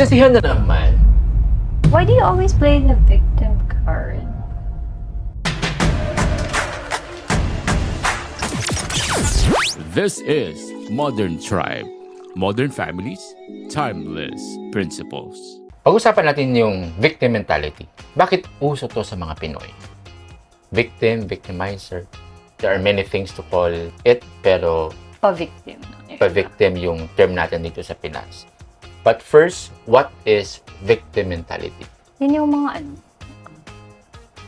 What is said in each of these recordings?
Sisihan na naman. Why do you always play the victim card? This is Modern Tribe. Modern families, timeless principles. Pag-usapan natin yung victim mentality. Bakit uso to sa mga Pinoy? Victim, victimizer. There are many things to call it, pero Pa-victim. pa-victim yung term natin dito sa Pinas. But first, what is victim mentality? Yun yung mga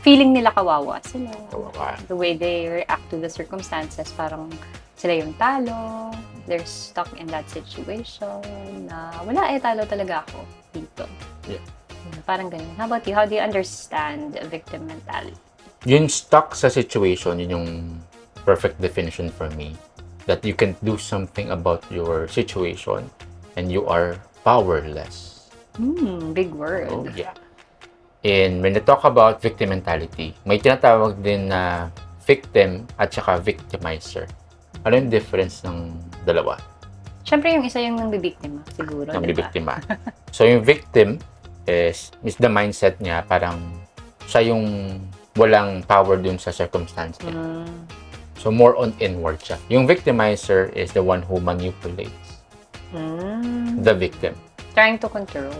feeling nila kawawa sila. Kawawa. The way they react to the circumstances, parang sila yung talo, they're stuck in that situation, na wala talo talaga ako dito. Yeah. Parang ganun. How about you? How do you understand victim mentality? Yung stuck sa situation, yun yung perfect definition for me. That you can do something about your situation and you are powerless. Big word. Oh, yeah. And when they talk about victim mentality, may tinatawag din na victim at saka victimizer. Ano yung difference ng dalawa? Siyempre, yung isa yung nang-bibiktima, siguro. Ng diba? bibiktima. So, yung victim is the mindset niya, parang siya yung walang power dun sa circumstance niya. So, more on inward siya. Yung victimizer is the one who manipulates the victim. Trying to control.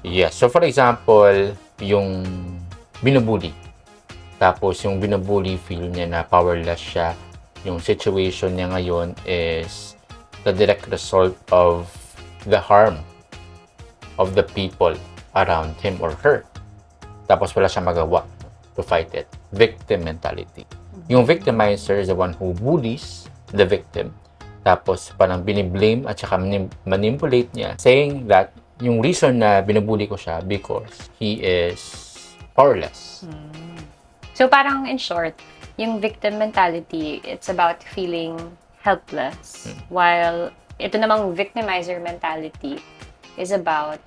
Yes. So, for example, yung binubuli. Tapos, yung binubuli, feel niya na powerless siya. Yung situation niya ngayon is the direct result of the harm of the people around him or her. Tapos, wala siyang magawa to fight it. Victim mentality. Yung victimizer is the one who bullies the victim. Tapos, parang biniblame at saka manipulate niya, saying that yung reason na binubuli ko siya because he is powerless. So parang in short, yung victim mentality, it's about feeling helpless. While ito namang victimizer mentality is about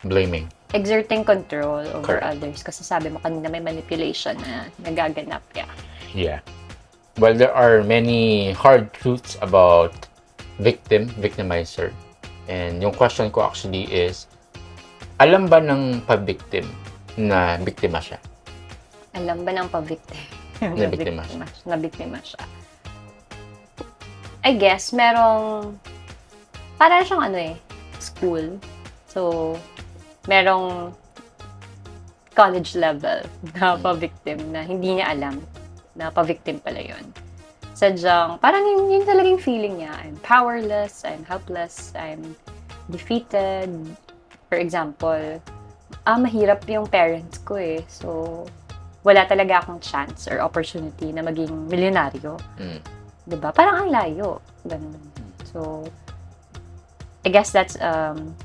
Blaming. exerting control over Correct. others. Kasi sabi mo kanina may manipulation na nagaganap. Yeah. Well, there are many hard truths about victimizer. And yung question ko actually is, alam ba ng pa-victim na biktima siya? Alam ba ng pa-victim? Na biktima siya. Na biktima siya. I guess, merong, para siyang school. So, merong college level na pa-victim na hindi niya alam na pa-victim pala yun. Sadyang, parang yun talagang feeling niya. I'm powerless, I'm helpless, I'm defeated. For example, mahirap yung parents ko So, wala talaga akong chance or opportunity na maging milyonaryo. Diba? Parang ang layo. Ganun. So, I guess that's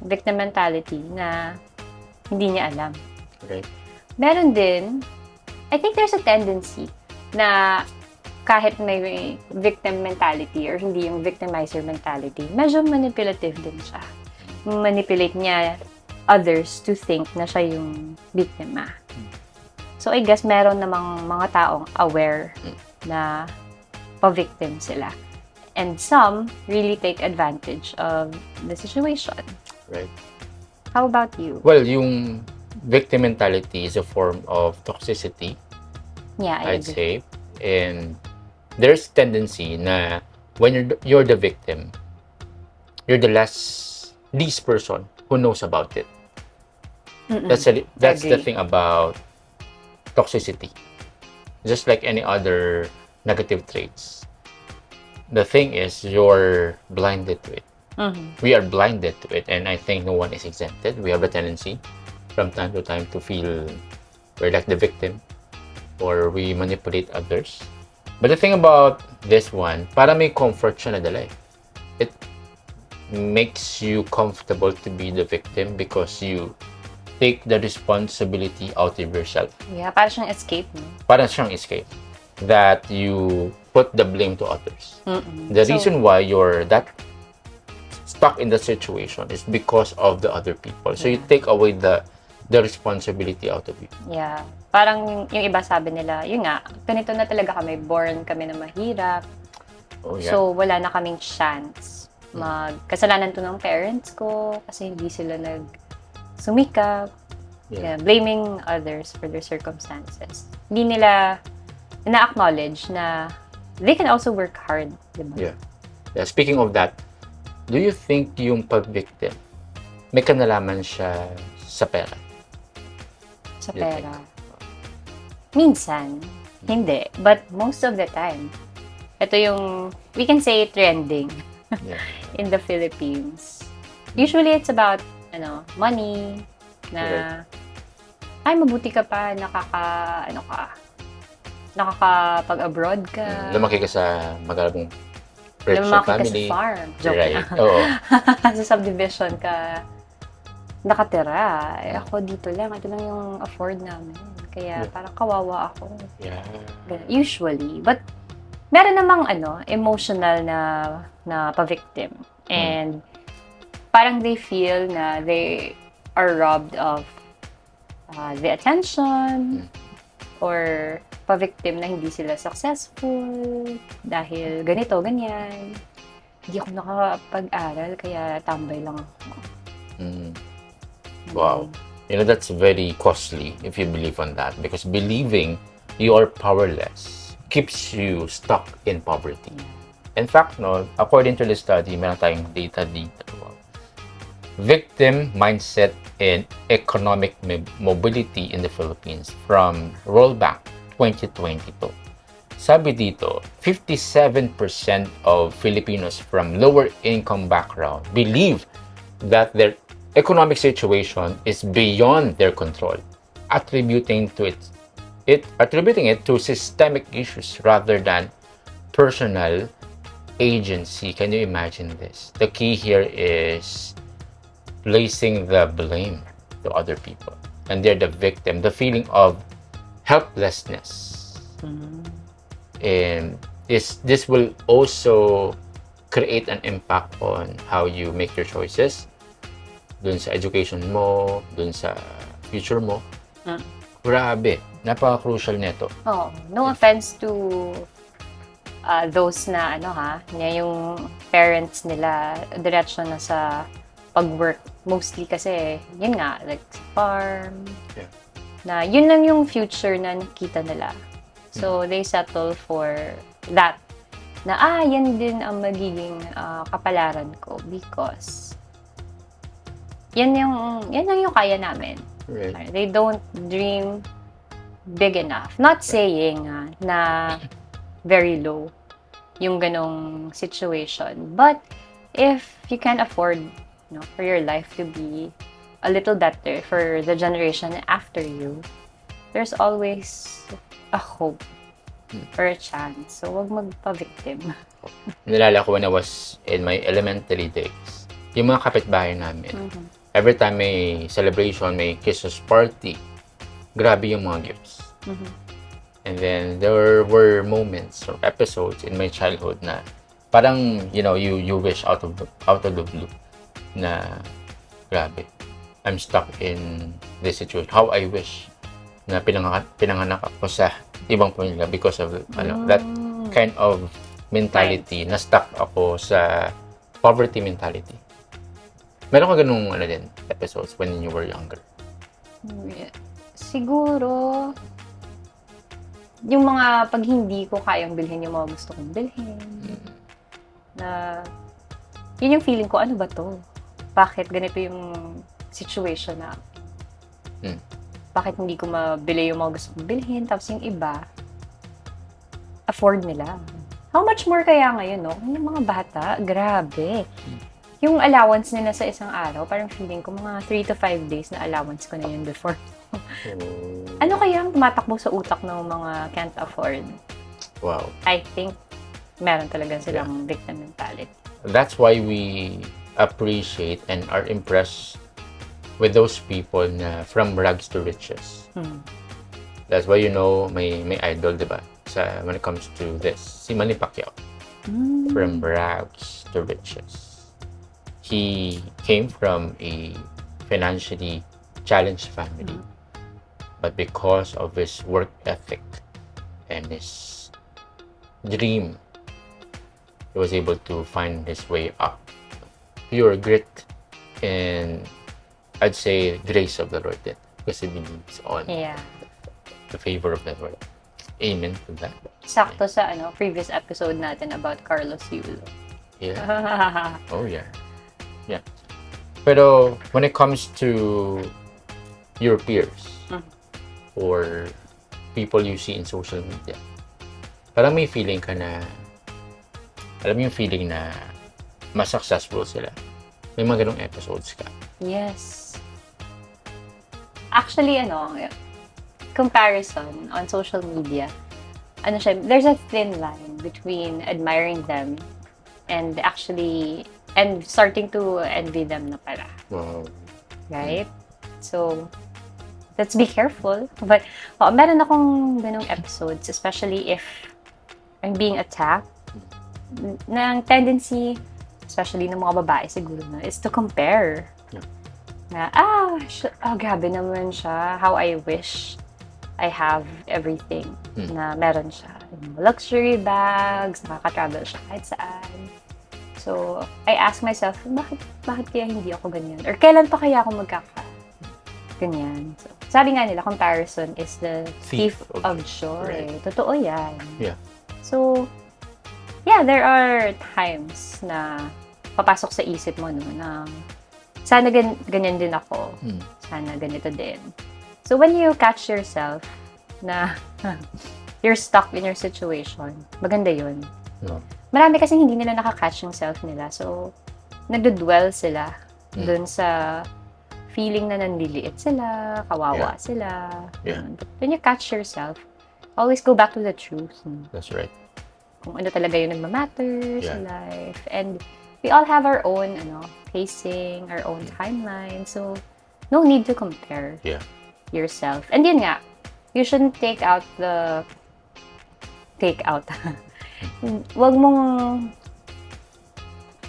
victim mentality na hindi niya alam. Okay. Meron din, I think there's a tendency na kahit may victim mentality or hindi yung victimizer mentality, medyo manipulative din siya. Manipulate niya others to think na siya yung biktima. So, I guess meron namang mga taong aware na pa-victim sila. And some really take advantage of the situation. Right. How about you? Well, yung victim mentality is a form of toxicity, Yeah, I I'd agree. say. And there's tendency na when you're the victim, you're the least person who knows about it. That's the Agree. thing about toxicity. Just like any other negative traits. The thing is, you're blinded to it. We are blinded to it, and I think no one is exempted. We have a tendency from time to time to feel we're like the victim or we manipulate others. But the thing about this one, para may comfort siya nadala. It makes you comfortable to be the victim because you take the responsibility out of yourself. Yeah, para siyang escape, no? Parang siyang escape. That you put the blame to others. The reason why you're that stuck in the situation is because of the other people. So you take away the responsibility out of you. Yeah. Parang yung iba sabi nila, yun nga, ganito na talaga kami, born kami na mahirap. Oh, yeah. So, wala na kaming chance. Kasalanan to ng parents ko kasi hindi sila sumikap, Yeah. blaming others for their circumstances. Hindi nila na-acknowledge na they can also work hard, di ba? Yeah. Yeah. Speaking of that, do you think yung pag-victim, may kanalaman siya sa pera? Sa You pera. Minsan, hindi. But most of the time, ito yung, we can say, trending Yeah. in the Philippines. Usually, it's about, money, na, ay, mabuti ka pa, nakakapag-abroad ka. Lumaki ka sa magandang rich Lumaki ka sa family. farm. Joke Right. lang. Oo. Sa subdivision ka nakatira. Ako dito lang. Ito lang yung afford namin. Kaya Yeah. parang kawawa ako. Yeah. Ganun. Usually. But meron namang emotional na pa-victim. And parang they feel na they are robbed of the attention or pa-victim na hindi sila successful dahil ganito, ganyan. Hindi ako nakapag-aral kaya tambay lang ako. Wow. You know, that's very costly if you believe on that, because believing you are powerless keeps you stuck in poverty. In fact, no, according to the study, meron tayong data dito. Victim mindset and economic mobility in the Philippines from World Bank 2022. Sabi dito, 57% of Filipinos from lower income background believe that their economic situation is beyond their control, attributing it to systemic issues rather than personal agency. Can you imagine this? The key here is placing the blame to other people, and they're the victim. The feeling of helplessness, and this will also create an impact on how you make your choices, dun sa education mo, dun sa future mo. Grabe, napaka-crucial nito. Oh, no offense to those na yung parents nila diretso na sa pag-work. Mostly kasi, yun nga, like farm. Yeah. Na yun lang yung future na nakita nila. So, they settle for that. Na, yan din ang magiging kapalaran ko because yan lang yung kaya namin. Right. They don't dream big enough. Not saying na very low yung ganong situation. But if you can afford for your life to be a little better for the generation after you, there's always a hope or a chance. So, wag magpa-victim. Nalala ko when I was in my elementary days, yung mga kapitbahay namin, every time may celebration, may Christmas party, grabe yung mga gifts. And then there were moments or episodes in my childhood na parang, you wish out of the blue na grabe, I'm stuck in this situation. How I wish na pinanganak ako sa ibang pamilya because of that kind of mentality, na stuck ako sa poverty mentality. Meron ka ganung din episodes when you were younger? Siguro yung mga pag hindi ko kayang bilhin yung mga gusto kong bilhin. Na yun yung feeling ko, ano ba to? Bakit ganito yung situation na bakit hindi ko mabili yung mga gusto kong bilhin, tapos yung iba afford nila. How much more kaya ngayon, no? Yung mga bata, grabe. Yung allowance nila sa isang araw, parang feeling ko mga 3 to 5 days na allowance ko na yun before. Ano kaya ang tumatakbo sa utak ng mga can't afford? Wow. I think meron talaga silang victim mentality. That's why we appreciate and are impressed with those people na from rags to riches. That's why may idol, diba? When it comes to this, si Manny Pacquiao. From rags to riches. He came from a financially challenged family, but because of his work ethic and his dream, he was able to find his way up. Pure grit and I'd say grace of the Lord din. Kasi believes on Yeah. the favor of the Lord. Amen to that. Sakto sa previous episode natin about Carlos Yulo. Yeah. Oh, yeah. Yeah. Pero when it comes to your peers or people you see in social media, parang may feeling ka na, alam mo yung feeling na mas successful sila. May mga ganong episodes ka. Yes. Actually, comparison on social media, there's a thin line between admiring them and starting to envy them na pala. Wow. Right? So, let's be careful. But, meron akong ganong episodes, especially if I'm being attacked, ng tendency, especially ng mga babae siguro na, is to compare. Na, grabe naman siya. How I wish I have everything na meron siya. Luxury bags, nakaka-travel siya kahit saan. So, I ask myself, bakit kaya hindi ako ganyan? Or kailan pa kaya ako ganyan? So, sabi nga nila, comparison is the thief of joy. Right. Totoo yan. Yeah. So, yeah, there are times na papasok sa isip mo, no, na sana ganyan din ako. Sana ganito din. So, when you catch yourself na you're stuck in your situation, maganda yun. No. Marami kasi hindi nila nakakatch yung self nila. So, nagdudwell sila dun sa feeling na nanliliit sila, kawawa sila. Yeah. But when you catch yourself, always go back to the truth. That's right. Kung ano talaga yung nagmamatter sa life. And we all have our own, pacing, our own timeline. So, no need to compare yourself. And yun nga, you shouldn't take out.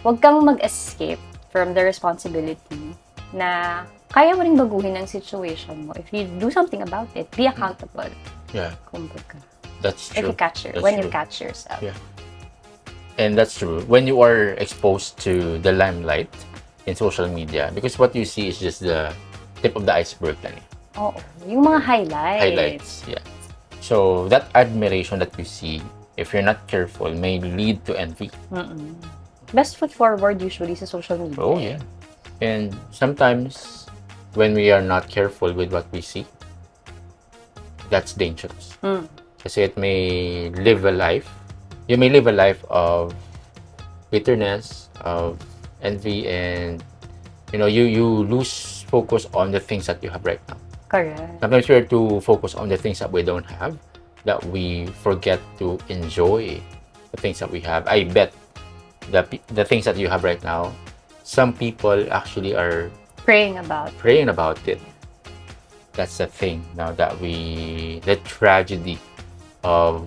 Wag kang mag-escape from the responsibility na kaya mo ring baguhin ang situation mo. If you do something about it, be accountable. Yeah. Kumbaga. That's true. You catch yourself. Yeah. And that's true. When you are exposed to the limelight in social media, because what you see is just the tip of the iceberg lang. Oo. Yung mga highlights. Yeah. So, that admiration that you see, if you're not careful, may lead to envy. Best foot forward usually sa social media. Oh, yeah. And sometimes, when we are not careful with what we see, that's dangerous. Kasi it may live a life. You may live a life of bitterness, of envy, and you lose focus on the things that you have right now. Correct. Sometimes we are to focus on the things that we don't have, that we forget to enjoy the things that we have. I bet the things that you have right now, some people actually are praying about it. That's the thing now the tragedy of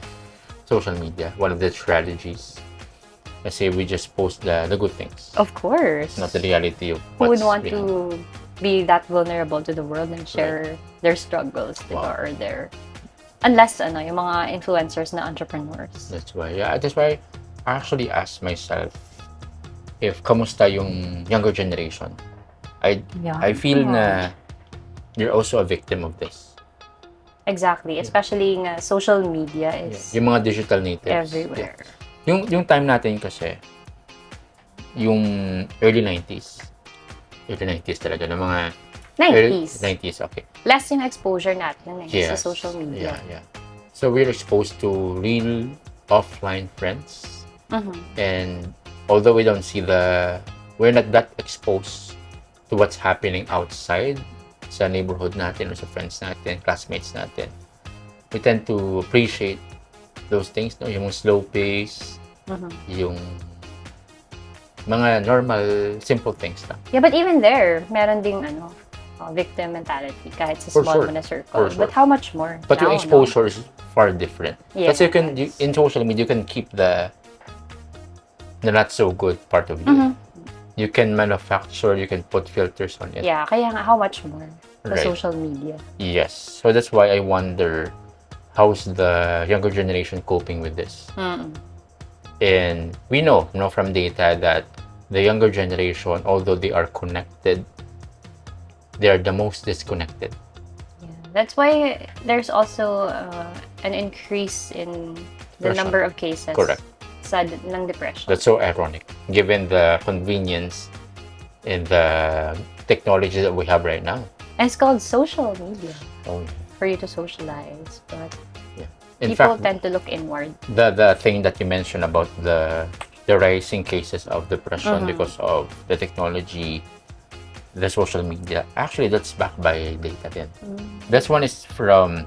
social media, one of the tragedies. Let's say we just post the good things. Of course. Not the reality of Who what's would want behind. to be that vulnerable to the world and share their struggles, Wow. or their... Unless, yung mga influencers na entrepreneurs. That's why I actually asked myself if kamusta yung younger generation. I feel na you're also a victim of this. Exactly. Especially nga social media is Yung mga digital natives. everywhere. Yung time natin kasi, yung early 90s. Early 90s talaga, ng mga 90s. 90s, okay. Less yung exposure natin sa Yes. social media. Yeah. So we're exposed to real offline friends. And although we don't see we're not that exposed to what's happening outside sa neighborhood natin or sa friends natin, classmates natin. We tend to appreciate those things, no? Yung slow pace, yung mga normal, simple things lang. Yeah, but even there, meron ding victim mentality kahit sa For small sure. mo na circle. For sure. But how much more? But now, yung exposure is far different. Yes. Kasi in social media, you can keep the not so good part of you. You can manufacture, you can put filters on it. Yeah, kaya nga, how much more sa Right. social media? Yes. So that's why I wonder, how's the younger generation coping with this? And we know from data that the younger generation, although they are connected they're the most disconnected. Yeah. That's why there's also an increase in the Depression. number of cases Correct. ng depression. That's so ironic, given the convenience in the technology that we have right now. And it's called social media Oh, yeah. for you to socialize, but In people fact, tend to look inward. the thing that you mentioned about the rising cases of depression because of the technology, the social media, actually that's backed by data then. This one is from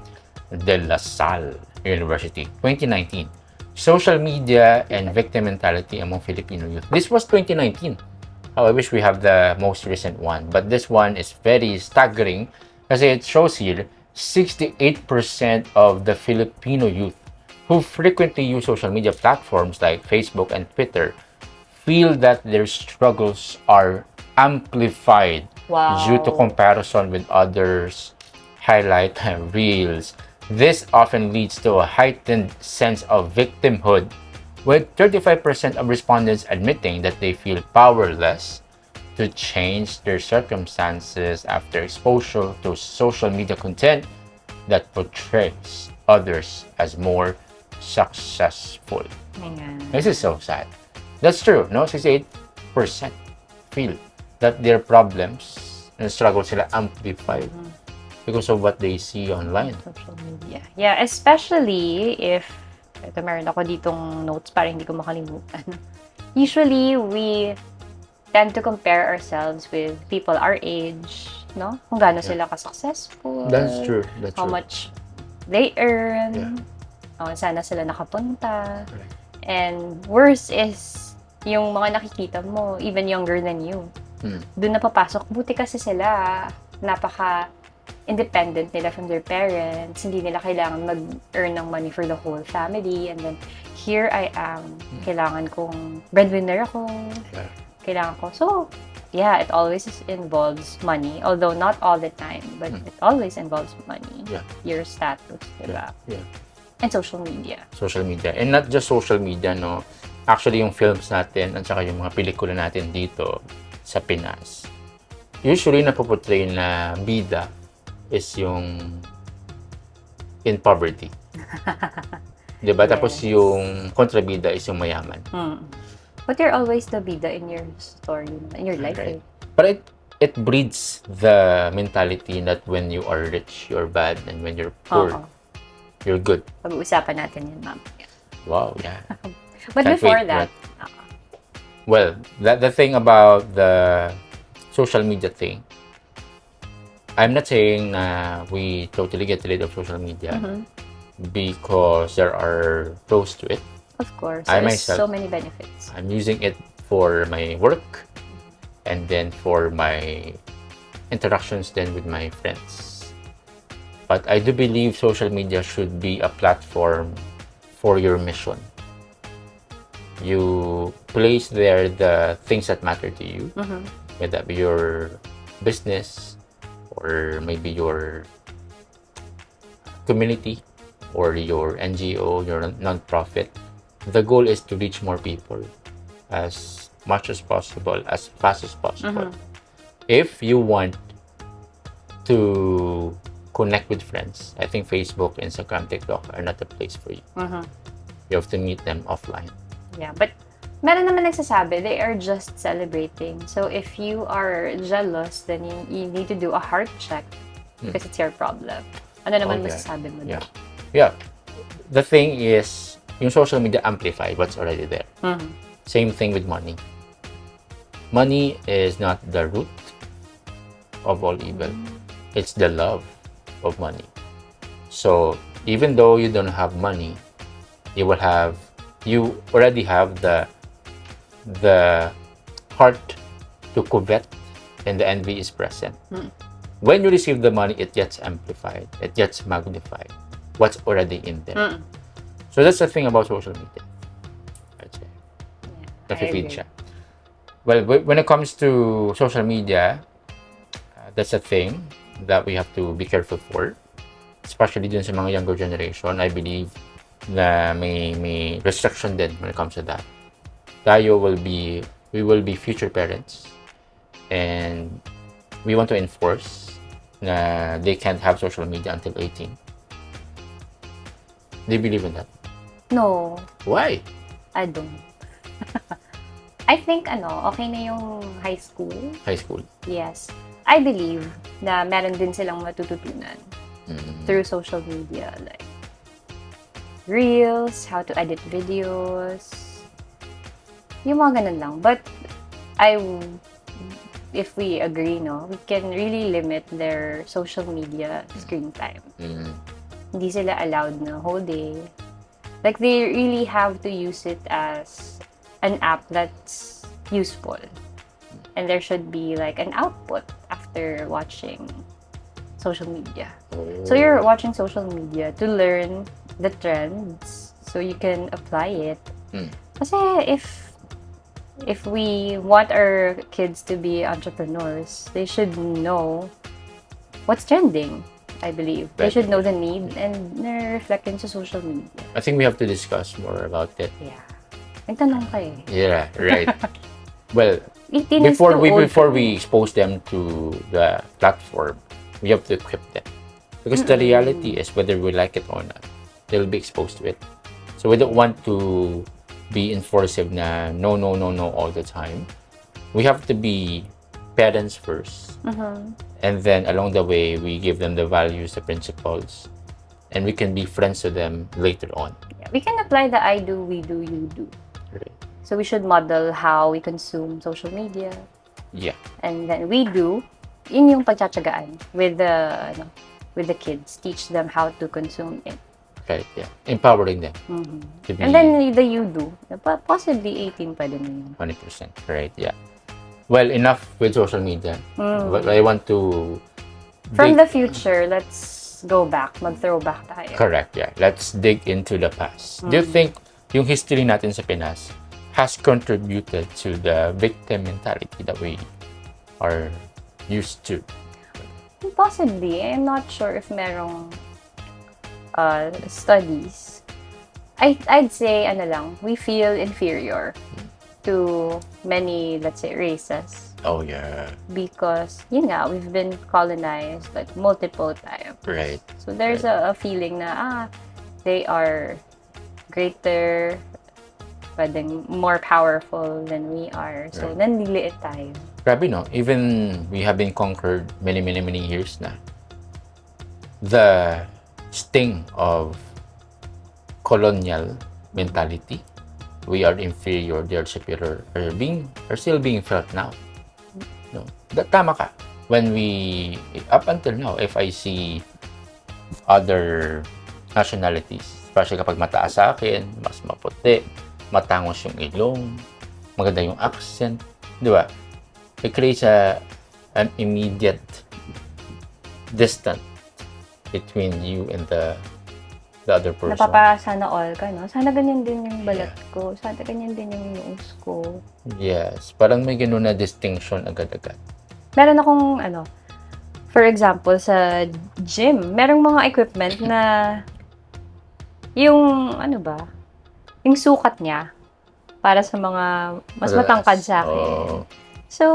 De La Salle University, 2019. Social media and victim mentality among Filipino youth. This was 2019. I wish we have the most recent one, but this one is very staggering kasi it shows here 68% of the Filipino youth who frequently use social media platforms like Facebook and Twitter feel that their struggles are amplified due to comparison with others, highlight reels. This often leads to a heightened sense of victimhood, with 35% of respondents admitting that they feel powerless to change their circumstances after exposure to social media content that portrays others as more successful. Ayan. This is so sad. That's true, no? 68% feel that their problems and struggles sila amplified because of what they see online. Social media. Yeah, especially if, ito meron ako ditong notes para hindi ko makalimutan. Usually, we tend to compare ourselves with people our age, no? Kung gaano sila ka-successful. That's true. That's How true. much they earn. Yeah. Sana sila nakapunta. Correct. And worse is, yung mga nakikita mo, even younger than you. Doon na papasok. Buti kasi sila, napaka-independent nila from their parents. Hindi nila kailangan mag-earn ng money for the whole family. And then, here I am. Kailangan kong breadwinner ako. Yeah. Kailangan ko. So, yeah, it always involves money. Although not all the time. But it always involves money. Yeah. Your status, diba? Yeah. And social media. Social media. And not just social media, no? Actually, yung films natin at saka yung mga pelikula natin dito sa Pinas, usually napuportray na bida is yung in poverty. Diba? Tapos yung kontrabida is yung mayaman. But you're always the bida in your story, in your life. Right. But it breeds the mentality that when you are rich, you're bad, and when you're poor, you're good. Pag-uusapan natin yan, ma'am. Wow, yeah. But Can't before wait, that, Well, the thing about the social media thing, I'm not saying we totally get rid of social media because there are pros to it. of course, I there's myself- so many benefits. I'm using it for my work and then for my interactions then with my friends. But I do believe social media should be a platform for your mission. You place there the things that matter to you, whether that be your business or maybe your community or your NGO, your non-profit. The goal is to reach more people as much as possible, as fast as possible. If you want to connect with friends, I think Facebook, Instagram, TikTok are not the place for you. You have to meet them offline. Yeah, but meron naman nagsasabi, they are just celebrating. So if you are jealous, then you need to do a heart check because it's your problem. Ano naman Oh, yeah. masasabi mo Yeah. doon? Yeah. The thing is, yung social media amplify what's already there. Same thing with money. Money is not the root of all evil. It's the love of money. So, even though you don't have money, you already have the heart to covet, and the envy is present. When you receive the money, it gets amplified, it gets magnified. What's already in there. So that's the thing about social media. I'd say. I Nafe-feed agree. siya. Well, when it comes to social media, that's a thing that we have to be careful for. Especially dun sa mga younger generation, I believe na may restriction din when it comes to that. We will be future parents, and we want to enforce na they can't have social media until 18. Do you believe in that? No, Why? I don't. I think okay na yung high school. High school. Yes. I believe na meron din silang matututunan Mm. through social media, like reels, how to edit videos, yung mga ganun lang. But if we agree, we can really limit their social media screen time. Mm. Hindi sila allowed na whole day. Like, they really have to use it as an app that's useful. And there should be like an output after watching social media. So you're watching social media to learn the trends so you can apply it. Mm. Kasi if we want our kids to be entrepreneurs, they should know what's trending, I believe. They should know the need and reflect into social media. I think we have to discuss more about it. Yeah. Nagtanong ka eh. Yeah, right. Well, 18 is before too old before for me. we expose them to the platform, we have to equip them. Because the reality is, whether we like it or not, they'll be exposed to it. So we don't want to be enforcing na no all the time. We have to be parents first. And then along the way, we give them the values, the principles, and we can be friends to them later on. Yeah, we can apply the I do, we do, you do. Right. So we should model how we consume social media. Yeah. And then we do, yun yung pagtsatsagaan with the kids. Teach them how to consume it. Right, yeah. Empowering them to be And then the you do, possibly 18 pa din yun. 100%. Right, yeah. Well, enough with social media. But I want to... From the future, let's go back. Mag-throwback tayo. Correct, yeah. Let's dig into the past. Do you think yung history natin sa Pinas has contributed to the victim mentality that we are used to? Possibly. I'm not sure if merong studies. I'd say, we feel inferior to many, let's say, races. Oh, yeah. Because, we've been colonized like multiple times. Right. So there's a feeling na, they are greater, pwedeng more powerful than we are. So, nanliliit tayo. Grabe, no? Even we have been conquered many years na. The sting of colonial mentality, we are inferior, they are superior, are still being felt now. No, tama ka. When we, up until now, if I see other nationalities, especially kapag mataas sa akin, mas maputi, matangos yung ilong, maganda yung accent, di ba? It creates an immediate distance between you and the other person. Napapasana all ka, no? Sana ganyan din yung balat ko. Sana ganyan din yung nose ko. Yes. Parang may gano'n na distinction agad-agad. Meron akong, for example, sa gym, merong mga equipment na yung, yung sukat niya para sa mga mas matangkad sa akin. Oh. So,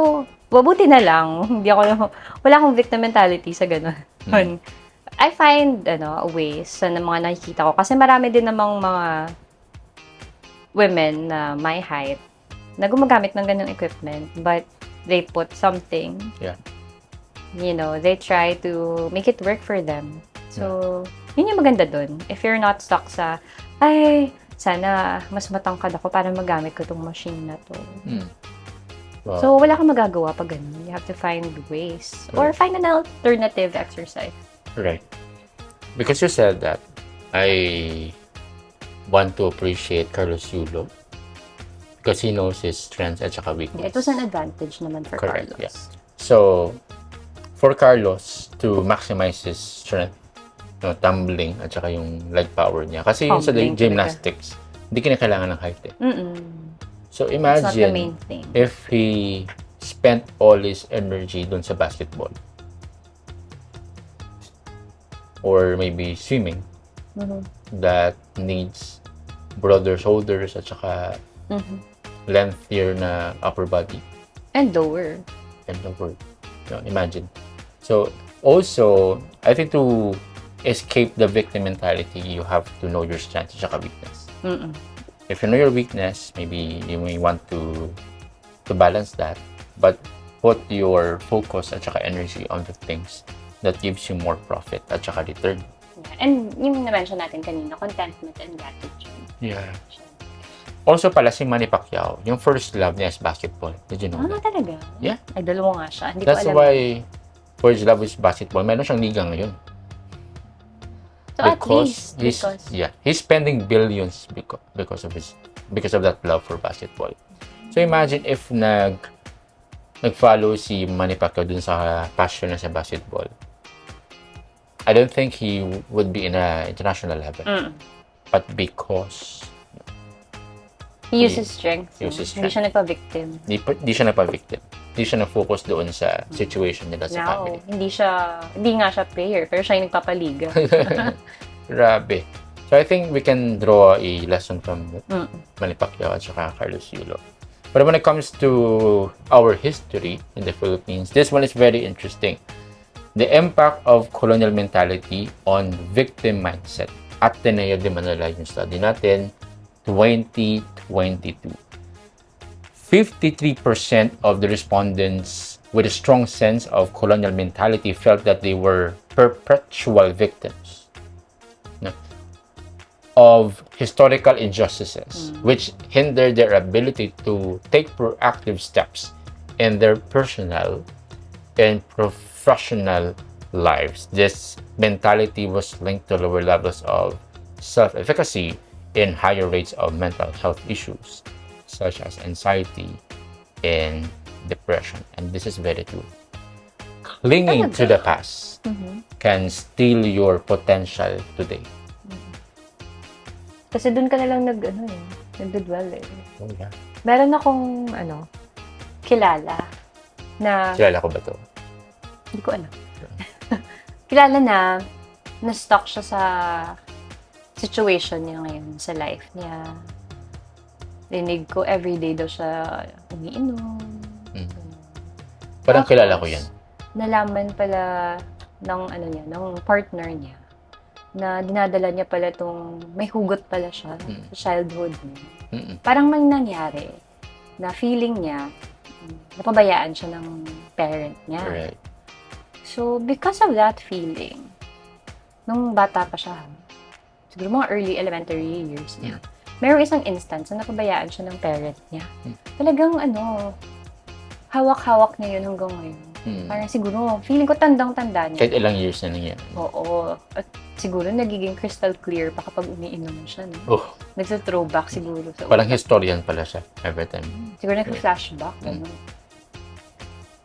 mabuti na lang. Wala akong victim mentality sa gano'n. I find, ways sa mga nakikita ko. Kasi marami din namang mga women na my height na gumagamit ng ganung equipment, but they put something. Yeah. They try to make it work for them. So, yun yung maganda dun. If you're not stuck sa, sana mas matangkad ako para magamit ko tong machine na to. Wow. So, wala kang magagawa pag ganun. You have to find ways. Or find an alternative exercise. Right. Because you said that, I want to appreciate Carlos Yulo because he knows his strengths at saka weakness. It was an advantage naman for Correct, Carlos. yeah. So, for Carlos to maximize his strength, tumbling at saka yung leg power niya. Kasi yung sa Tumbling gymnastics, hindi kinakailangan ng height eh. So, It's not the main imagine thing. if he spent all his energy dun sa basketball. Or maybe swimming that needs broader shoulders at saka lengthier na upper body And lower. and lower. Imagine. So, also, I think to escape the victim mentality, you have to know your strengths at saka weakness. If you know your weakness, maybe you may want to balance that, but put your focus at saka energy on the things that gives you more profit at saka return. Yeah. And yung na-mention natin kanina, contentment and gratitude. Yeah. Also pala si Manny Pacquiao, yung first love niya is basketball. Did you know that? Talaga? Yeah. Idol mo nga siya. Hindi That's ko alam. why first love is basketball. Meron siyang liga ngayon. So at least, he's spending billions because of that love for basketball. So imagine if nag-follow si Manny Pacquiao dun sa passion na sa basketball. I don't think he would be in a international level. But because he uses strength. Hindi Hindi siya nagpa-victim. Hindi siya nagpa-victim. Hindi siya na-focus doon sa situation nila sa family. Hindi nga siya player, pero siya yung nagpapaliga. Grabe. So I think we can draw a lesson from Manny Pacquiao at saka Carlos Yulo. But when it comes to our history in the Philippines, this one is very interesting. The impact of colonial mentality on victim mindset. Ateneo de Manila yung study natin, 2022. 53% of the respondents with a strong sense of colonial mentality felt that they were perpetual victims of historical injustices, which hinder their ability to take proactive steps in their personal and professional lives. This mentality was linked to lower levels of self-efficacy and higher rates of mental health issues, such as anxiety and depression. And this is very true. Clinging to the past can steal your potential today. Kasi doon ka na lang nagdudwell eh. Oh, yeah. Meron akong, kilala na, Kilala ko ba to? hindi ko alam. Kilala na-stuck siya sa situation niya ngayon sa life niya. Rinig ko, everyday daw siya umiinom. Parang Tapos, kilala ko yan. Nalaman pala ng partner niya na dinadala niya pala may hugot pala siya sa childhood niya. Parang may nangyari na feeling niya, napabayaan siya ng parent niya. Right. So, because of that feeling, nung bata pa siya, siguro mga early elementary years niya, mayroong isang instance na napabayaan siya ng parent niya. Talagang hawak-hawak niya yun hanggang ngayon. Parang siguro, feeling ko tandang-tanda niya. Kahit ilang years na nangyari. Oo. At siguro nagiging crystal clear pa kapag umiinom siya. No? Oh, Nagsa-throwback siguro. parang historian pala siya every time. Siguro nag-flashback.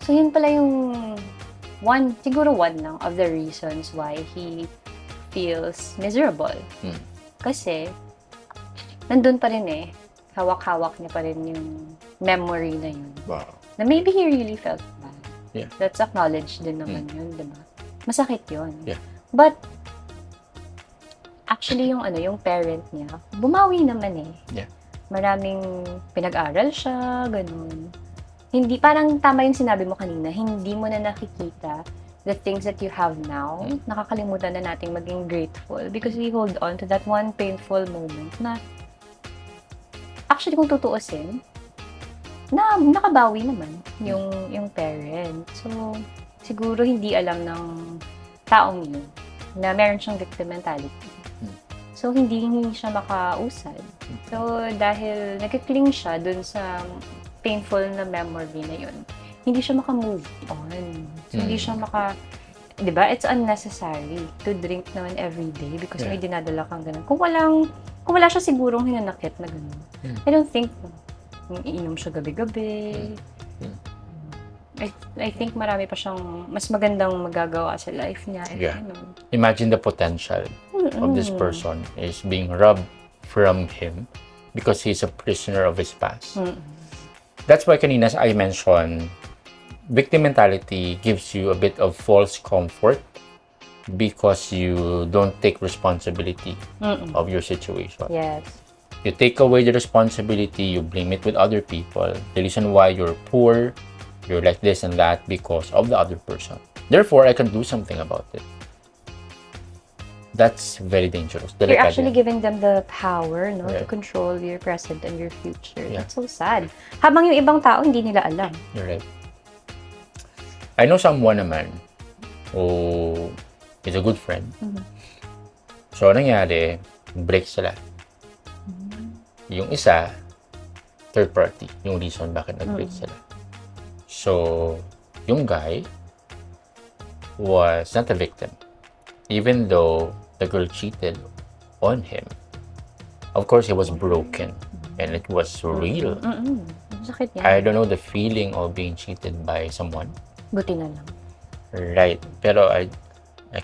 So, yun pala yung siguro one lang of the reasons why he feels miserable. Kasi, nandun pa rin hawak-hawak niya pa rin yung memory na yun. Wow. Na maybe he really felt bad. Yeah. Let's acknowledge din naman yun, diba? Masakit yun. Yeah. But, actually, yung parent niya, bumawi naman Yeah. Maraming pinag-aral siya, ganun. Hindi, parang tama yung sinabi mo kanina, hindi mo na nakikita the things that you have now. Nakakalimutan na nating maging grateful because we hold on to that one painful moment na actually kung tutuusin, na nakabawi naman yung parent. So, siguro hindi alam ng taong yun na meron siyang victim mentality. So, hindi siya makausad. So, dahil nagkikling siya dun sa painful na memory na yun, hindi siya maka-move on. So, hindi siya di ba? It's unnecessary to drink naman every day because may dinadala kang ganun. Kung wala siya sigurong hinanakit na ganun. I don't think iinom siya gabi-gabi. I think marami pa siyang mas magandang magagawa sa life niya. Imagine the potential of this person is being robbed from him because he's a prisoner of his past. That's why kanina I mentioned, victim mentality gives you a bit of false comfort because you don't take responsibility of your situation. Yes. You take away the responsibility, you blame it with other people. The reason why you're poor, You're like this and that because of the other person. Therefore, I can do something about it. That's very dangerous. You're Delikado actually yan. giving them the power, no, to Right. control your present and your future. Yeah. That's so sad. Habang yung ibang tao, hindi nila alam. You're right. I know someone naman who is a good friend. So, anong nangyari? Break sila. Yung isa, third party. Yung reason bakit nag-break sila. So, yung guy was not a victim. Even though the girl cheated on him, of course, he was broken. And it was real. Sakit yan. I don't know the feeling of being cheated by someone. Buti na lang. Right. Pero I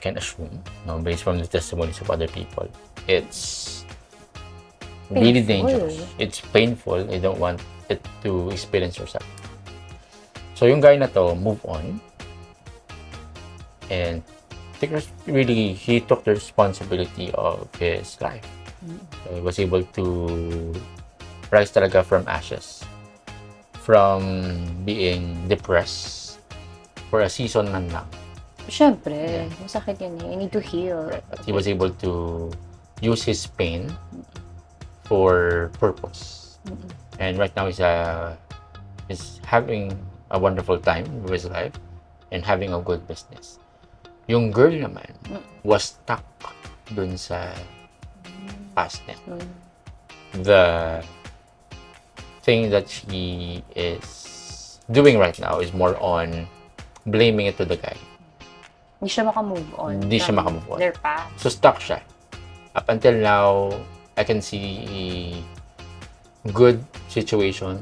can assume, based from the testimonies of other people, it's really Painful. dangerous. It's painful. I don't want it to experience yourself. So yung guy na to, move on. And he took the responsibility of his life. So he was able to rise talaga from ashes. From being depressed for a season man lang. Siyempre, masakit yan eh. I need to heal. But he was able to use his pain for purpose. And right now he's having a wonderful time with his life and having a good business. Yung girl naman was stuck dun sa past niya. The thing that she is doing right now is more on blaming it to the guy. Hindi siya makamove on. Hindi siya from makamove on. Their past. So stuck siya. Up until now, I can see a good situation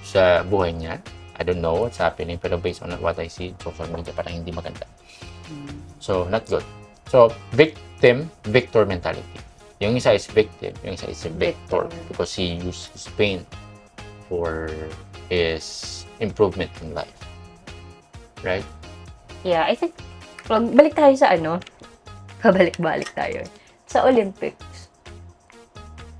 sa buhay niya. I don't know what's happening, pero based on what I see in social media, parang hindi maganda. So, not good. So, victor mentality. Yung isa is victim, yung isa is a victor because he used his pain for his improvement in life. Right? Yeah, I think, balik tayo sa pabalik-balik tayo. Sa Olympics.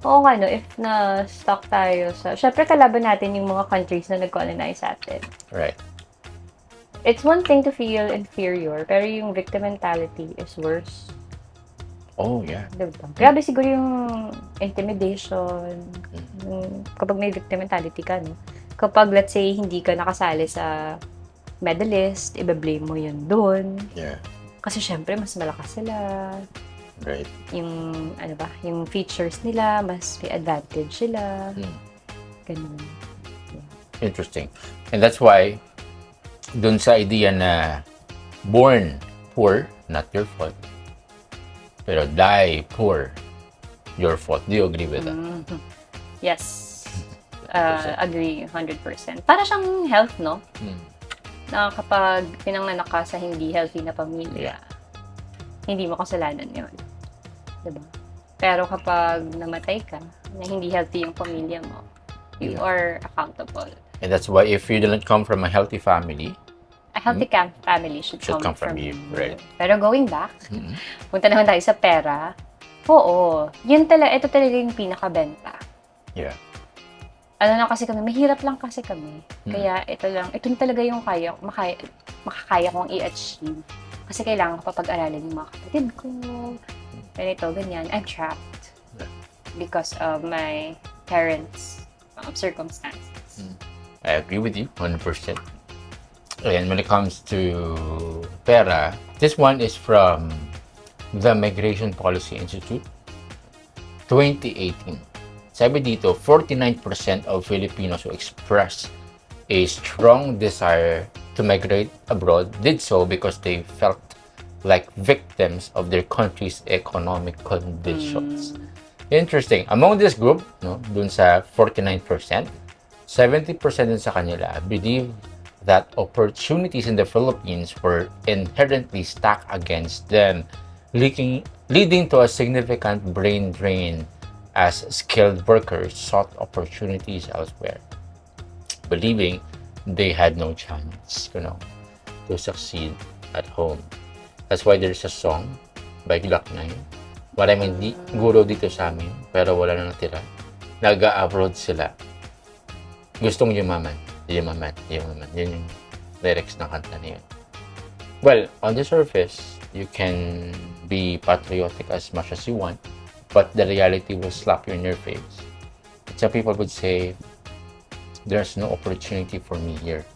Oo nga, no, if na-stuck tayo syempre kalaban natin yung mga countries na nag-colonize sa atin. Right. It's one thing to feel inferior, pero yung victim mentality is worse. Oh, yeah. Diba? Grabe siguro yung intimidation, kapag may victim mentality ka, no? Kapag, let's say, hindi ka nakasali sa medalist, iba-blame mo yun doon. Yeah. Kasi syempre, mas malakas sila. Right. Yung, yung features nila, mas may advantage sila. Ganun. Interesting. And that's why, dun sa idea na born poor, not your fault. Pero die poor, your fault. Do you agree with that? Yes. Agree 100%. Para siyang health, no? Na kapag pinanganak ka sa hindi healthy na pamilya, hindi mo kasalanan yun. Diba? Pero kapag namatay ka, na hindi healthy yung pamilya mo, you are accountable. And that's why if you didn't come from a healthy family, A healthy family should come from you. Right. Pero going back, punta naman tayo sa pera. Oo, ito talaga yung pinakabenta. Yeah. Ano na kasi kami, mahirap lang kasi kami. Kaya ito talaga yung makakaya kong i-achieve. Kasi kailangan ko papag-aralin yung mga kapatid ko. Ganito, ganyan. I'm trapped because of my parents' circumstances. I agree with you 100%. And when it comes to pera, this one is from the Migration Policy Institute, 2018. Sabi dito, 49% of Filipinos who expressed a strong desire to migrate abroad did so because they felt like victims of their country's economic conditions. Interesting. Among this group, dun sa 49%, 70% din sa kanila believe that opportunities in the Philippines were inherently stacked against them, leading to a significant brain drain as skilled workers sought opportunities elsewhere, believing they had no chance, to succeed at home. That's why there's a song by Glock 9. Maraming guro dito sa amin, pero wala na natira. Nag-abroad sila. Gustong yumaman. Yumaman. Yun yung lyrics ng kanta na yun. Well, on the surface, you can be patriotic as much as you want, but the reality will slap you in your face. Some people would say, there's no opportunity for me here,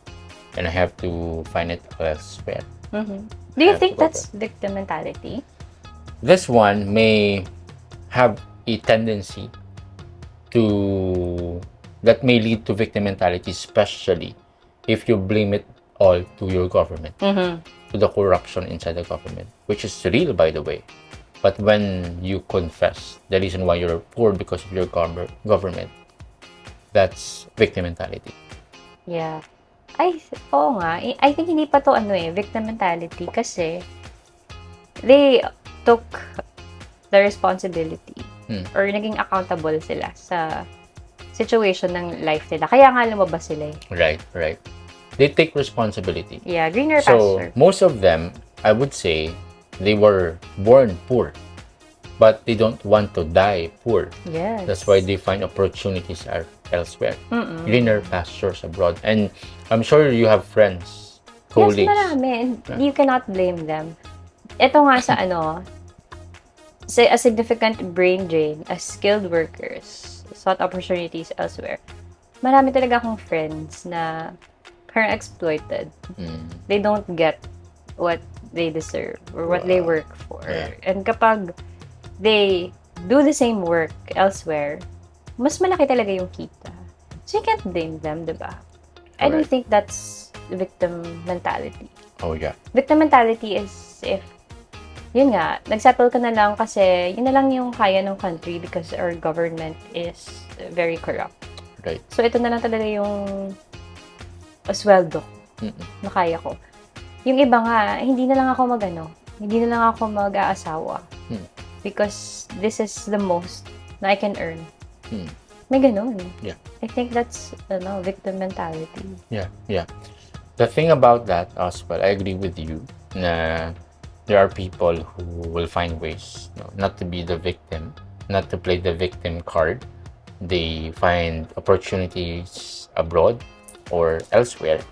and I have to find it elsewhere. Do you think that's victim mentality? This one may have a tendency that may lead to victim mentality, especially if you blame it all to your government, to the corruption inside the government, which is real, by the way. But when you confess the reason why you're poor because of your government, that's victim mentality. Yeah. Oo nga. I think hindi pa to victim mentality kasi they took the responsibility or naging accountable sila sa situation ng life nila. Kaya nga lumabas sila eh. Right. They take responsibility. Yeah, greener So, pasture. most of them, I would say, they were born poor, but they don't want to die poor. Yes. That's why they find opportunities elsewhere. Greener pastures abroad. And I'm sure you have friends, colleagues. Yes, marami. And you cannot blame them. Ito nga sa say a significant brain drain as skilled workers sought opportunities elsewhere. Marami talaga akong friends na parang exploited. They don't get what they deserve or what they work for. Yeah. And kapag they do the same work elsewhere, mas malaki talaga yung kita. So you can't blame them, diba? I don't Correct. think that's victim mentality. Oh, yeah. Victim mentality is if, yun nga, nagsettle ka na lang kasi yun na lang yung kaya ng country because our government is very corrupt. Right. So ito na lang talaga yung sweldo na kaya ko. Yung iba nga, hindi na lang ako hindi na lang ako mag-aasawa. Because this is the most na I can earn. May ganun. Yeah. I think that's, victim mentality. Yeah. The thing about that as well, I agree with you na there are people who will find ways not to be the victim, not to play the victim card. They find opportunities abroad or elsewhere.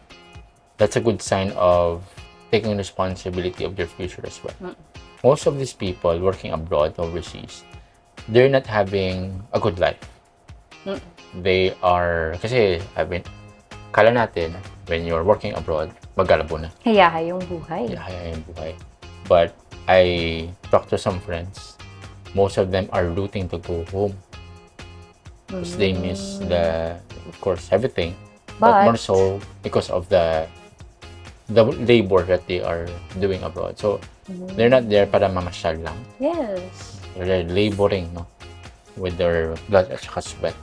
That's a good sign of taking responsibility of their future as well. Most of these people working abroad, overseas, they're not having a good life. They are, kasi, kala natin, when you're working abroad, maggalabo na. Hayahay yung buhay. Hayahay yung buhay. But I talked to some friends. Most of them are rooting to go home. Because they miss of course, everything. But more so because of the labor that they are doing abroad. So, they're not there para mamasyal lang. Yes. They're laboring, with their blood at saka sweat.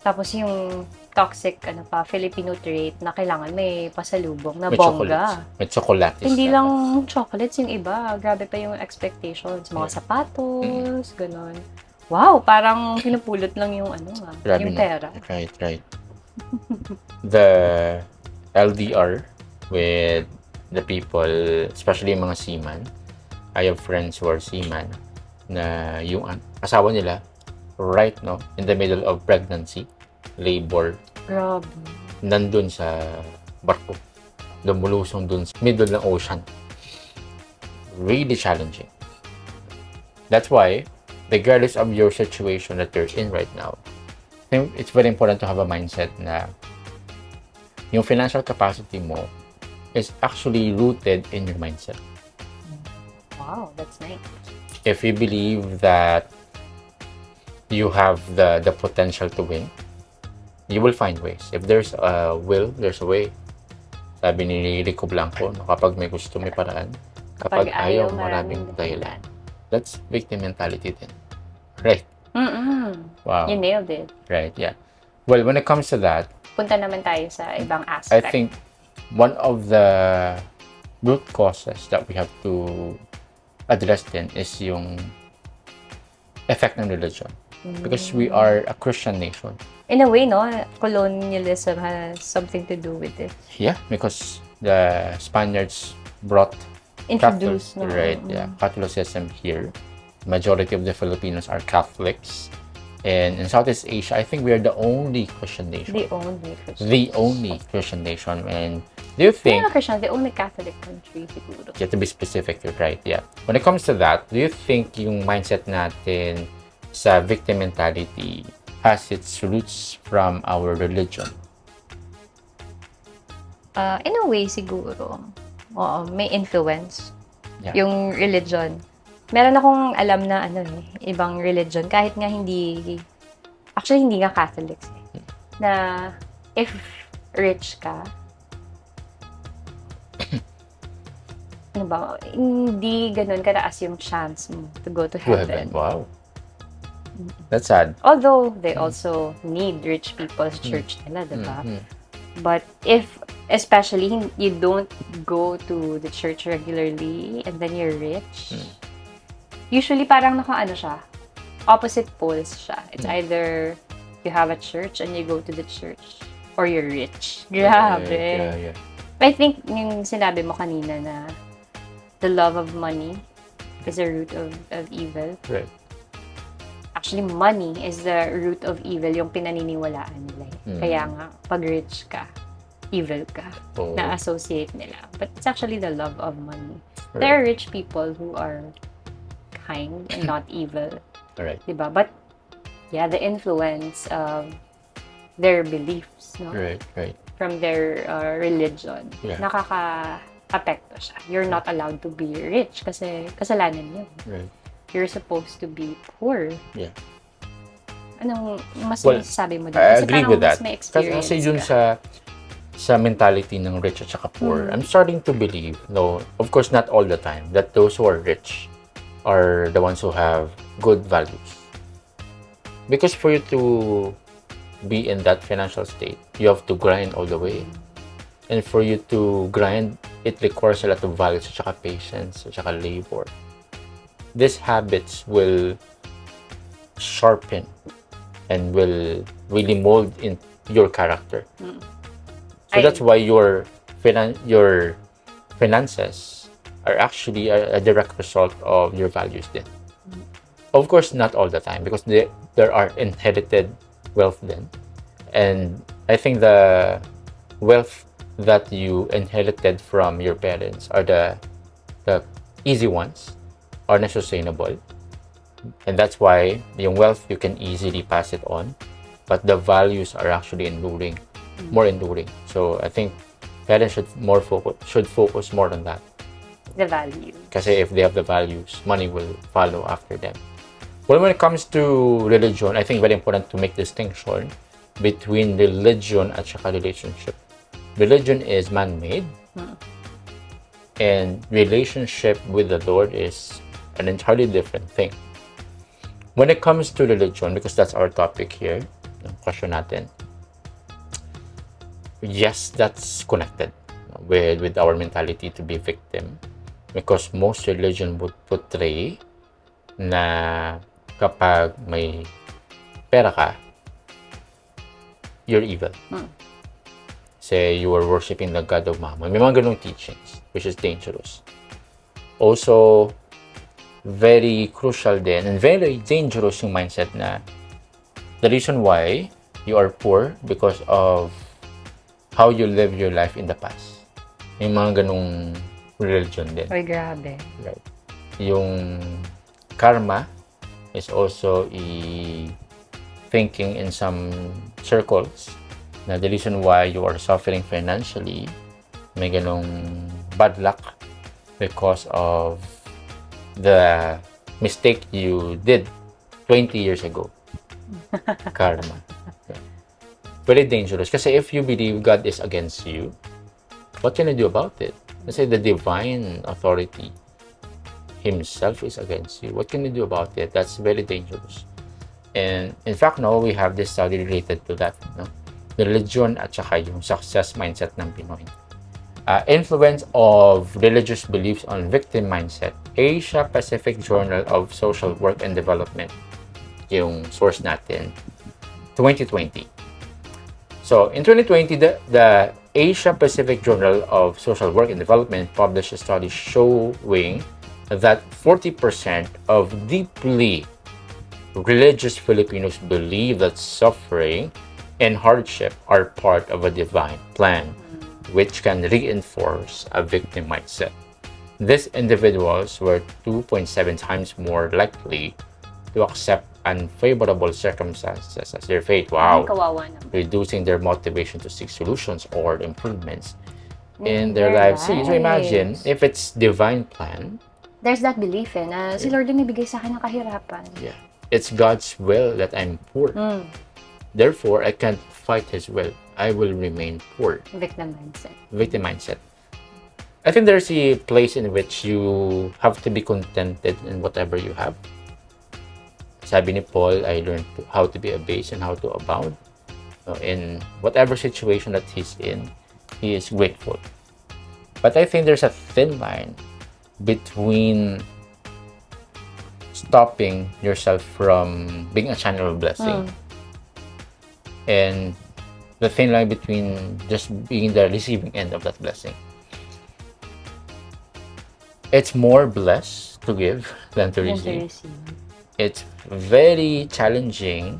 Tapos yung toxic, Filipino trait na kailangan may pasalubong na May bongga. chocolates. May chocolates. Hindi lang chocolates yung iba. Grabe pa yung expectations. Mga sapatos, ganon. Wow, parang pinupulot lang yung Grabe yung na. pera. Right. The LDR with the people, especially yung mga seaman. I have friends who are seaman na yung asawa nila right in the middle of pregnancy, labor, Grabe. nandun sa barko, lumulusong dun sa middle ng ocean. Really challenging. That's why, regardless of your situation that you're in right now, I think it's very important to have a mindset na yung financial capacity mo is actually rooted in your mindset. Wow, that's nice. If you believe that you have the potential to win, you will find ways. If there's a will, there's a way. Sabi ni Rico Blanco, kapag may gusto, may paraan. Kapag ayaw, maraming dahilan. That's victim mentality din. Right? Wow. You nailed it. Right, yeah. Well, when it comes to that, Punta naman tayo sa ibang I aspect. think one of the root causes that we have to address din is yung effect ng religion. Because we are a Christian nation. In a way, colonialism has something to do with it. Yeah, because the Spaniards brought Introduced. Catholic, right? Yeah, Catholicism here. Majority of the Filipinos are Catholics. And in Southeast Asia, I think we are the only Christian nation. The only Christian. The only Christian nation. And do you think, Not Christian, the only Catholic country siguro. you have to be specific, you're right, yeah. When it comes to that, do you think yung mindset natin sa victim mentality has its roots from our religion? In a way, siguro. Oo, may influence. Yeah. Yung religion. Meron akong alam na ibang religion, kahit nga actually hindi nga Catholics na if rich ka, ano ba, hindi ganun kataas yung chance mo to go to To heaven. heaven. Wow. That's sad. Although, they also need rich people sa church nila, diba? But especially, you don't go to the church regularly and then you're rich, usually parang siya, opposite poles siya. It's either you have a church and you go to the church or you're rich. Grabe. Yeah. I think yung sinabi mo kanina na the love of money is the root of evil. Right. Actually, money is the root of evil, yung pinaniniwalaan nila. Kaya nga, pag rich ka, evil ka, na-associate nila. But it's actually the love of money. Right. There are rich people who are kind and not evil. Alright. Diba? But, yeah, the influence of their beliefs, no? Right. From their religion, nakaka-apekto siya. You're not allowed to be rich kasi kasalanan yun. Right. You're supposed to be poor. Yeah. Anong mas Well, masasabi mo dito? I Kasi agree parang with that. mas may experience Kasi dun ka. sa mentality ng rich at saka poor, I'm starting to believe, no, of course not all the time, that those who are rich are the ones who have good values. Because for you to be in that financial state, you have to grind all the way. And for you to grind, it requires a lot of values at saka patience at saka labor. These habits will sharpen and will really mold in your character. So that's why your finances are actually a direct result of your values then. Of course, not all the time, because there are inherited wealth then. And I think the wealth that you inherited from your parents are the easy ones, are not sustainable. And that's why yung wealth, you can easily pass it on. But the values are actually more enduring. So I think parents should focus more on that. The value. Kasi if they have the values, money will follow after them. Well, when it comes to religion, I think very important to make distinction between religion at saka relationship. Religion is man-made, and relationship with the Lord is an entirely different thing. When it comes to religion, because that's our topic here, yung question natin, yes, that's connected with our mentality to be victim, because most religion would portray na kapag may pera ka, you're evil. Say you are worshiping the God of Mammon. May mga ganung teachings, which is dangerous. Also, very crucial din and very dangerous yung mindset na the reason why you are poor because of how you live your life in the past. May mga ganung religion din. Oy, grabe. Right. Yung karma is also thinking in some circles na the reason why you are suffering financially, may ganong bad luck because of the mistake you did 20 years ago. Karma. Very dangerous. Kasi if you believe God is against you, what can you do about it? Kasi the divine authority himself is against you. What can you do about it? That's very dangerous. And in fact, now we have this study related to that. No? Religion at saka yung success mindset ng Pinoy. Influence of religious beliefs on victim mindset. Asia Pacific Journal of Social Work and Development. Yung source natin. 2020. So, in 2020, the Asia Pacific Journal of Social Work and Development published a study showing that 40% of deeply religious Filipinos believe that suffering and hardship are part of a divine plan, which can reinforce a victim mindset. These individuals were 2.7 times more likely to accept unfavorable circumstances as their fate. Parang Wow. kawawa naman. Reducing their motivation to seek solutions or improvements in In their their lives. So imagine, lives. if it's divine plan, There's that belief na si Lord yung nabigay sa akin ng kahirapan. yeah, it's God's will that I'm poor. Therefore, I can't fight His will. I will remain poor. Victim mindset. Victim mindset. I think there's a place in which you have to be contented in whatever you have. Sabi ni Paul, I learned how to be abased and how to abound. So in whatever situation that he's in, he is grateful. But I think there's a thin line between stopping yourself from being a channel of blessing and the thin line between just being the receiving end of that blessing. It's more blessed to give than to receive. It's very challenging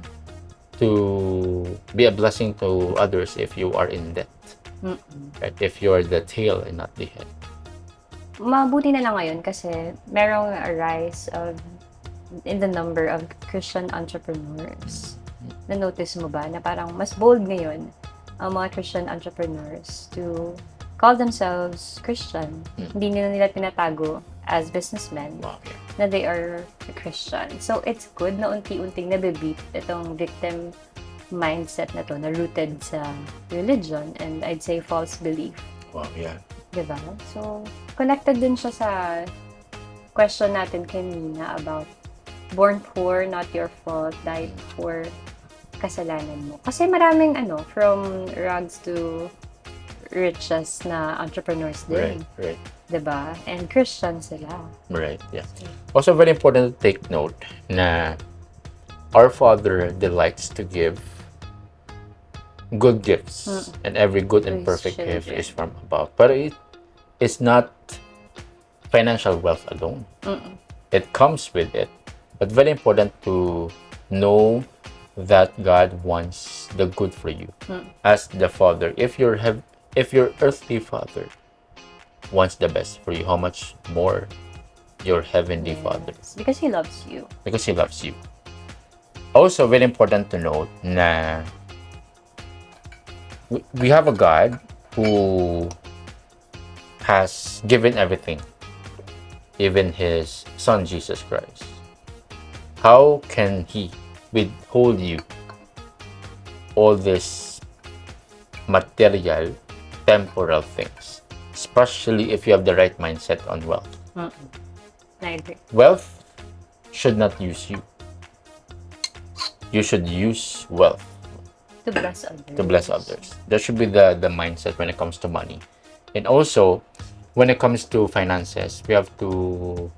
to be a blessing to others if you are in debt. Right? If you are the tail and not the head. Mabuti na lang ngayon kasi merong a rise in the number of Christian entrepreneurs. Na-notice mo ba na parang mas bold ngayon ang mga Christian entrepreneurs to call themselves Christian. Hindi nila tinatago as businessmen na they are a Christian. So, it's good na unti-unting nabibeat itong victim mindset na to, na rooted sa religion and I'd say false belief. Wow, yeah. Diba? So, connected din siya sa question natin kanina about born poor, not your fault, died poor, kasalanan mo. Kasi maraming from rags to riches na entrepreneurs din. Right. Diba? And Christian sila. Right, yeah. Also very important to take note na our Father delights to give good gifts and every good and perfect gift is from above. But it is not financial wealth alone. It comes with it. But very important to know that God wants the good for you as the Father. If your earthly Father wants the best for you, how much more your heavenly Father? Because He loves you. Because He loves you. Also, very important to note na we have a God who has given everything, even His Son Jesus Christ. How can He withhold you all these material, temporal things? Especially if you have the right mindset on wealth. I agree. Wealth should not use you. You should use wealth To bless others. to bless others. That should be the mindset when it comes to money. And also, when it comes to finances, we have to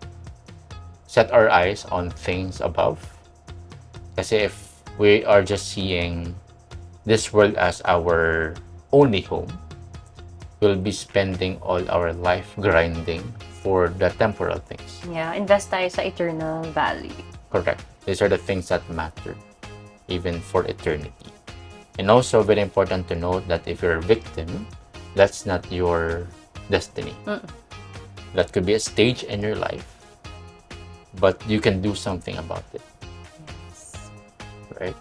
set our eyes on things above. Kasi if we are just seeing this world as our only home, we'll be spending all our life grinding for the temporal things. Yeah, invest tayo sa eternal value. Correct. These are the things that matter, even for eternity. And also, very important to note that if you're a victim, that's not your destiny. That could be a stage in your life, but you can do something about it. Right?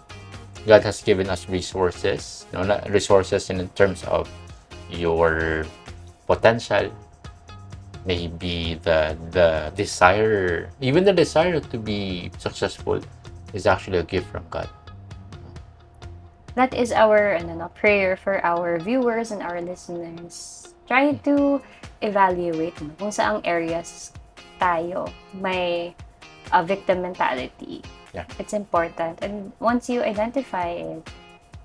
God has given us resources, not resources in terms of your potential, maybe the desire, even the desire to be successful is actually a gift from God. That is our prayer for our viewers and our listeners. Try to evaluate kung saang areas tayo may a victim mentality. Yeah. It's important. And once you identify it,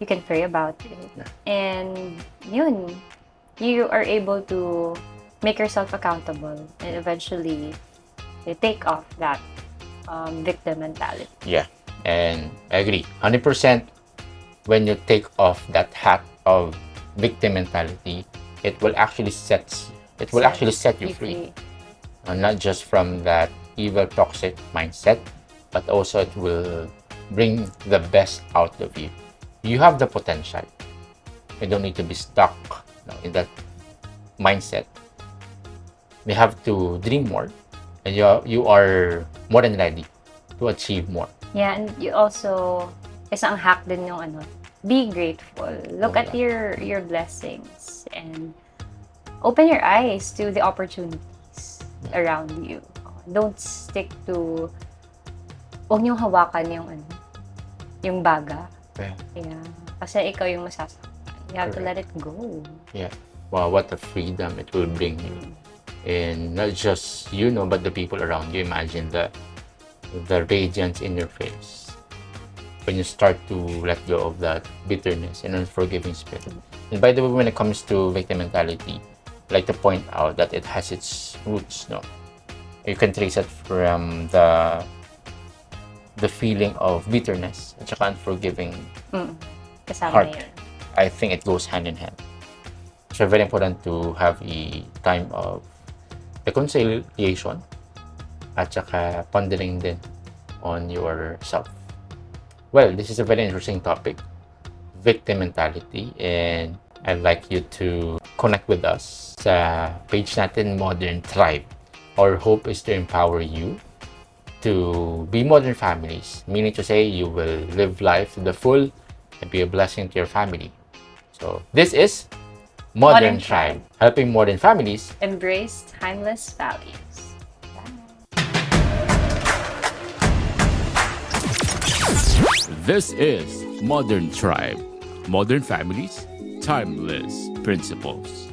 you can pray about it. Yeah. And yun, you are able to make yourself accountable and eventually take off that victim mentality. Yeah, and I agree 100%. When you take off that hat of victim mentality, it will actually set you free. Not just from that evil, toxic mindset, but also it will bring the best out of you. You have the potential. You don't need to be stuck, in that mindset. You have to dream more, and you are more than ready to achieve more. Yeah, and you also, isang hack din yung be grateful. Look at your blessings and open your eyes to the opportunities around you. Don't stick to, huwag niyong hawakan yung baga. Yeah. Kasi ikaw yung masasaktan. You have to let it go. Yeah. Wow, what a freedom it will bring you. And not just you, but the people around you. Imagine the radiance in your face when you start to let go of that bitterness and unforgiving spirit. And by the way, when it comes to victim mentality, I'd like to point out that it has its roots. You can trace it from the feeling of bitterness at saka unforgiving Kasama heart. yun. I think it goes hand in hand. So very important to have a time of reconciliation at saka pondering din on yourself. Well, this is a very interesting topic, victim mentality, and I'd like you to connect with us sa page natin, Modern Tribe. Our hope is to empower you to be modern families, meaning to say you will live life to the full and be a blessing to your family. So this is Modern Tribe, helping modern families Embrace timeless values. This is Modern Tribe, Modern Families, Timeless Principles.